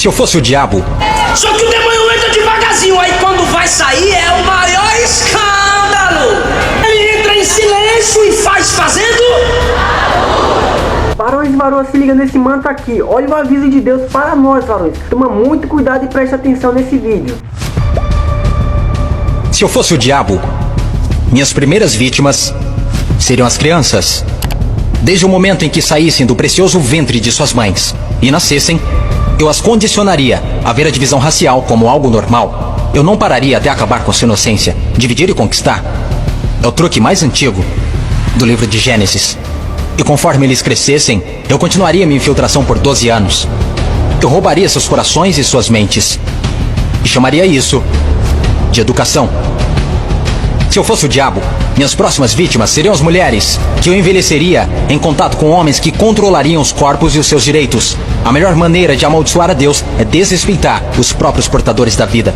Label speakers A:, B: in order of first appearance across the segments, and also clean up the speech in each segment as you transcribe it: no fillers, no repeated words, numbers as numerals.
A: Se eu fosse o diabo...
B: Só que o demônio entra devagarzinho, aí quando vai sair é o maior escândalo. Ele entra em silêncio e fazendo...
C: Varões e varoas, se liga nesse manto aqui. Olha o aviso de Deus para nós, varões. Toma muito cuidado e preste atenção nesse vídeo.
A: Se eu fosse o diabo, minhas primeiras vítimas seriam as crianças. Desde o momento em que saíssem do precioso ventre de suas mães e nascessem, eu as condicionaria a ver a divisão racial como algo normal. Eu não pararia até acabar com sua inocência. Dividir e conquistar é o truque mais antigo do livro de Gênesis. E conforme eles crescessem, eu continuaria minha infiltração por 12 anos. Eu roubaria seus corações e suas mentes. E chamaria isso de educação. Se eu fosse o diabo, minhas próximas vítimas seriam as mulheres, que eu envelheceria em contato com homens que controlariam os corpos e os seus direitos. A melhor maneira de amaldiçoar a Deus é desrespeitar os próprios portadores da vida.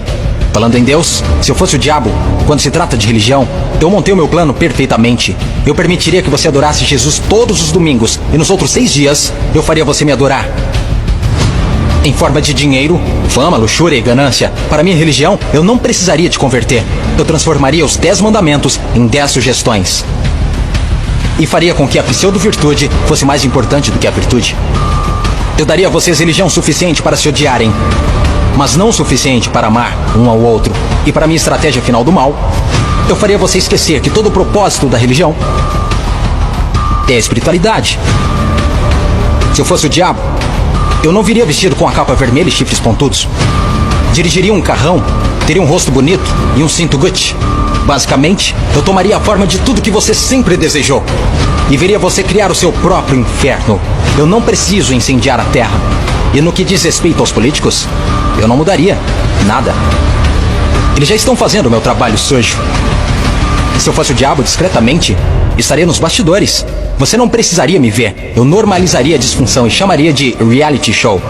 A: Falando em Deus, se eu fosse o diabo, quando se trata de religião, eu montei o meu plano perfeitamente. Eu permitiria que você adorasse Jesus todos os domingos, e nos outros 6 dias, eu faria você me adorar. Em forma de dinheiro, fama, luxúria e ganância. Para minha religião, eu não precisaria te converter. Eu transformaria os 10 mandamentos em 10 sugestões. E faria com que a pseudo-virtude fosse mais importante do que a virtude. Eu daria a vocês religião suficiente para se odiarem, mas não o suficiente para amar um ao outro. E para minha estratégia final do mal, eu faria você esquecer que todo o propósito da religião é a espiritualidade. Se eu fosse o diabo, eu não viria vestido com a capa vermelha e chifres pontudos. Dirigiria um carrão, teria um rosto bonito e um cinto Gucci. Basicamente, eu tomaria a forma de tudo que você sempre desejou e veria você criar o seu próprio inferno. Eu não preciso incendiar a terra. E no que diz respeito aos políticos, eu não mudaria nada. Eles já estão fazendo o meu trabalho sujo. Se eu fosse o diabo, discretamente, estaria nos bastidores. Você não precisaria me ver. Eu normalizaria a disfunção e chamaria de reality show.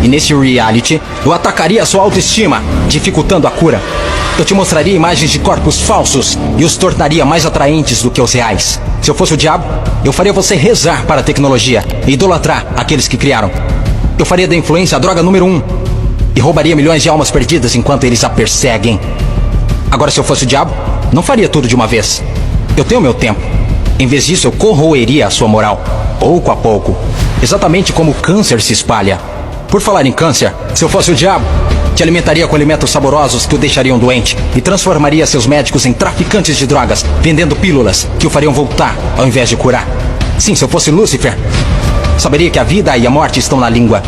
A: E nesse reality, eu atacaria a sua autoestima, dificultando a cura. Eu te mostraria imagens de corpos falsos e os tornaria mais atraentes do que os reais. Se eu fosse o diabo, eu faria você rezar para a tecnologia e idolatrar aqueles que criaram. Eu faria da influência a droga número 1 e roubaria milhões de almas perdidas enquanto eles a perseguem. Agora, se eu fosse o diabo, não faria tudo de uma vez. Eu tenho meu tempo. Em vez disso, eu corroeria a sua moral, pouco a pouco. Exatamente como o câncer se espalha. Por falar em câncer, se eu fosse o diabo, te alimentaria com alimentos saborosos que o deixariam doente e transformaria seus médicos em traficantes de drogas, vendendo pílulas que o fariam voltar ao invés de curar. Sim, se eu fosse Lúcifer, saberia que a vida e a morte estão na língua.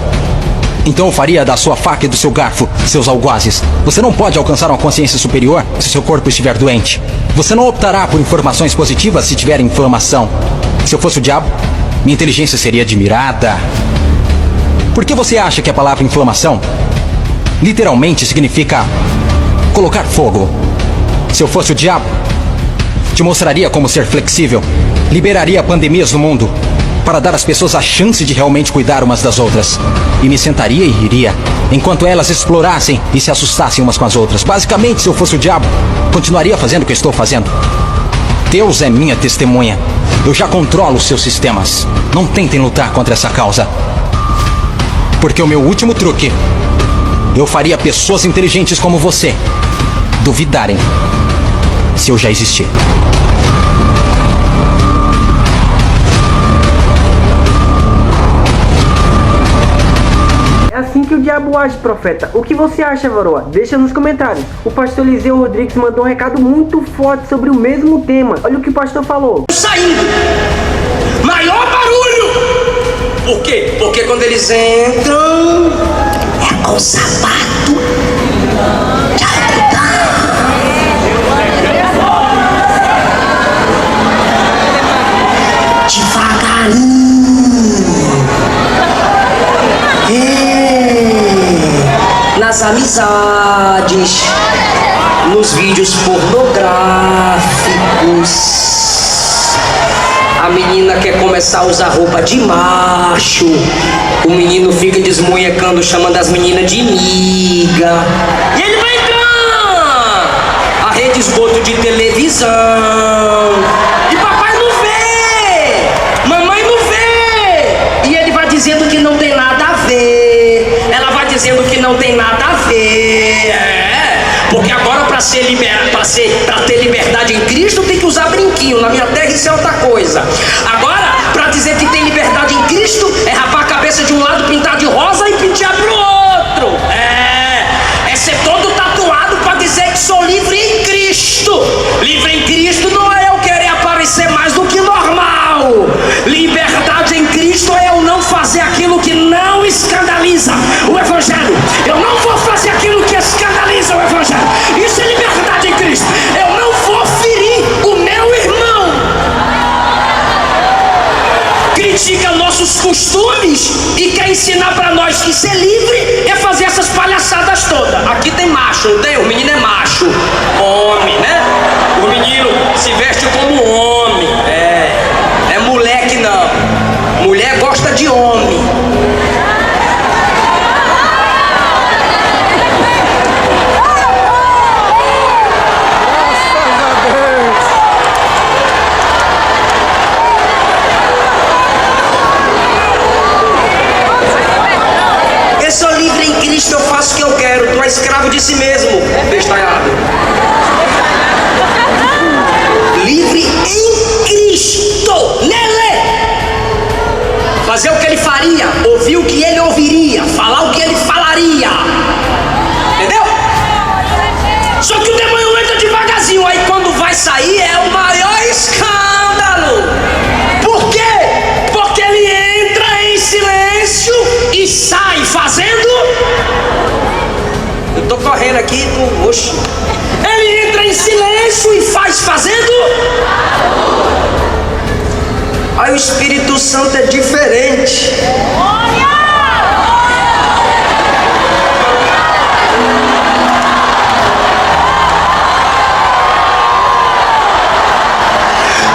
A: Então eu faria da sua faca e do seu garfo seus algozes. Você não pode alcançar uma consciência superior se seu corpo estiver doente. Você não optará por informações positivas se tiver inflamação. Se eu fosse o diabo, minha inteligência seria admirada. Por que você acha que a palavra inflamação literalmente significa colocar fogo? Se eu fosse o diabo, te mostraria como ser flexível. Liberaria pandemias no mundo para dar às pessoas a chance de realmente cuidar umas das outras. E me sentaria e riria, enquanto elas explorassem e se assustassem umas com as outras. Basicamente, se eu fosse o diabo, continuaria fazendo o que estou fazendo. Deus é minha testemunha. Eu já controlo os seus sistemas. Não tentem lutar contra essa causa. Porque o meu último truque, eu faria pessoas inteligentes como você duvidarem se eu já existir.
C: É assim que o diabo age, profeta. O que você acha, varoa? Deixa nos comentários. O pastor Eliseu Rodrigues mandou um recado muito forte sobre o mesmo tema. Olha o que o pastor falou.
B: Saindo, maior barulho. Por quê? Porque quando eles entram, é com sapato de algodão. Devagarinho. Nas amizades, nos vídeos pornográficos. A menina quer começar a usar roupa de macho. O menino fica desmunhecando, chamando as meninas de miga. E ele vai entrar. A rede esgoto de televisão. E papai não vê. Mamãe não vê. E ele vai dizendo que não tem nada a ver. Ela vai dizendo dizendo que não tem nada a ver. Porque agora para ter liberdade em Cristo tem que usar brinquinho. Na minha terra isso é outra coisa. Agora, para dizer que tem liberdade em Cristo, é rapar a cabeça de um lado, pintar de rosa e pentear pro outro. É ser todo tatuado para dizer que sou livre em Cristo. Livre em Cristo não é eu querer aparecer mais do que normal. Liberdade em Cristo é eu não fazer aquilo que não escandaliza o Evangelho. Eu não vou fazer aquilo que escandaliza o Evangelho. Isso é liberdade em Cristo. Eu não vou ferir o meu irmão. Critica nossos costumes e quer ensinar para nós que ser livre é fazer essas palhaçadas todas. Aqui tem macho, não tem? O menino é macho, homem, né? O menino se veste como homem. É moleque não. Mulher gosta de homem. Eu sou livre em Cristo, eu faço o que eu quero. Tu é escravo de si mesmo, bestalhado. Livre em Cristo, nele. Fazer o que ele faria, ouvir o que ele ouviria, falar o que ele falaria. Entendeu? Só que o demônio entra devagarzinho, aí quando vai sair é o maior escândalo. Por quê? Porque ele entra em silêncio e sai fazendo. Eu tô correndo aqui, oxe. Ele entra em silêncio e faz fazendo. Aí o Espírito Santo é diferente.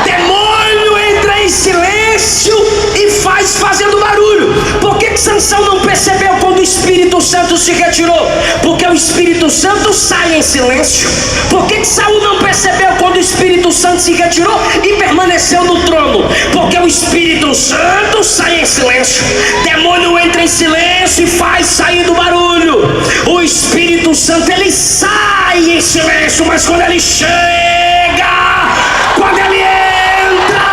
B: Demônio entra em silêncio e faz fazendo barulho. Por que Sansão não percebeu quando o Espírito Santo se retirou? Porque o Espírito Santo sai em silêncio. Por que Saul não percebeu quando o Espírito Santo se retirou e permaneceu no trono? Porque o Espírito Santo sai em silêncio. Demônio entra em silêncio e faz sair do barulho. O Espírito Santo ele sai em silêncio, mas quando ele chega, quando ele entra,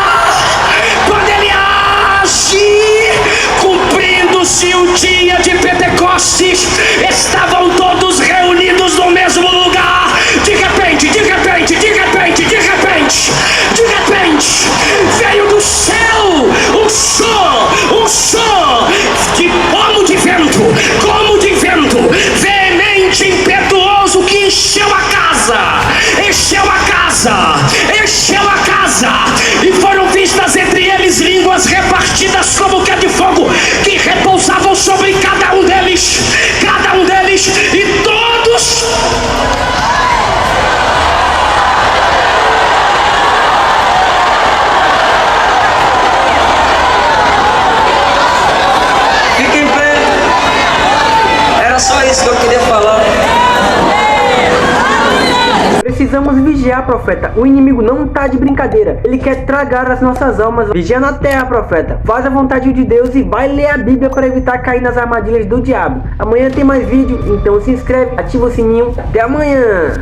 B: quando ele age, cumprindo-se o dia de Pentecostes, estavam todos reunidos no mesmo lugar. De repente, de repente, de repente, de repente, de repente, veio do céu um som como de vento, veemente, impetuoso, que encheu a casa, e foram vistas entre eles línguas repartidas como que de fogo, que repousavam sobre cada um deles, e todos fiquem em pé. Era só isso que eu queria falar.
C: Precisamos vigiar, profeta. O inimigo não tá de brincadeira. Ele quer tragar as nossas almas. Vigia na terra, profeta. Faz a vontade de Deus e vai ler a Bíblia para evitar cair nas armadilhas do diabo. Amanhã tem mais vídeo, então se inscreve, ativa o sininho. Até amanhã.